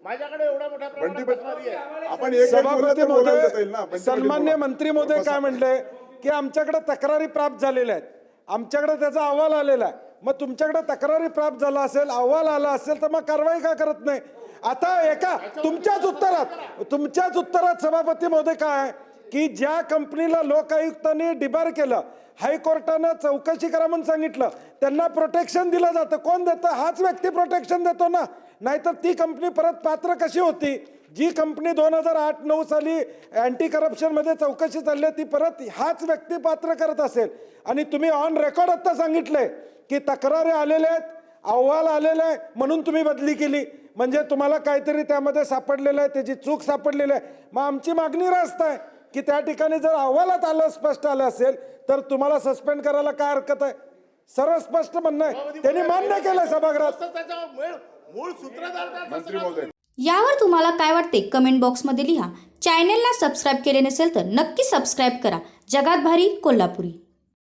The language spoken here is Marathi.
माझ्याकडे एवढा मोठा प्रमाणात तक्रारी आहे. आपण एक सभापती महोदय, महोदय, सन्मान्य मंत्री महोदय काय म्हटले की आमच्याकडे तक्रारी प्राप्त झालेल्या आहेत, आमच्याकडे त्याचा अहवाल आलेला आहे. मग तुमच्याकडे तक्रारी प्राप्त झाला असेल, अहवाल आला असेल, तर मग कारवाई का करत नाही? आता एका तुमच्याच उत्तरात सभापती महोदय काय की ज्या कंपनीला लोकायुक्तांनी डिबार केलं, हायकोर्टानं चौकशी करा म्हणून सांगितलं, त्यांना प्रोटेक्शन दिलं जातं. कोण देतं? हाच व्यक्ती प्रोटेक्शन देतो ना. नाहीतर ती कंपनी परत पात्र कशी होती? जी कंपनी 2008-9 साली अँटी करप्शनमध्ये चौकशी चालली ती परत हाच व्यक्ती पात्र करत असेल. आणि तुम्ही ऑन रेकॉर्ड आत्ता सांगितलंय की तक्रारी आलेल्या आहेत, अहवाल आलेला आहे म्हणून तुम्ही बदली केली. म्हणजे तुम्हाला काहीतरी त्यामध्ये सापडलेलं आहे, त्याची चूक सापडलेली आहे. मग आमची मागणी रास्त आहे की त्या ठिकाणी जर अहवालात आलं, स्पष्ट आलं असेल तर तुम्हाला सस्पेंड करायला काय हरकत आहे? सर्व स्पष्ट म्हणणं आहे, त्यांनी मान्य केलं सभागृहात. मूळ सूत्रधार मंत्री महोदय, यावर तुम्हाला काय वाटते कमेंट बॉक्समध्ये लिहा. चॅनेलला सबस्क्राईब केले नसेल तर नक्की सबस्क्राईब करा. जगात भारी कोल्हापुरी.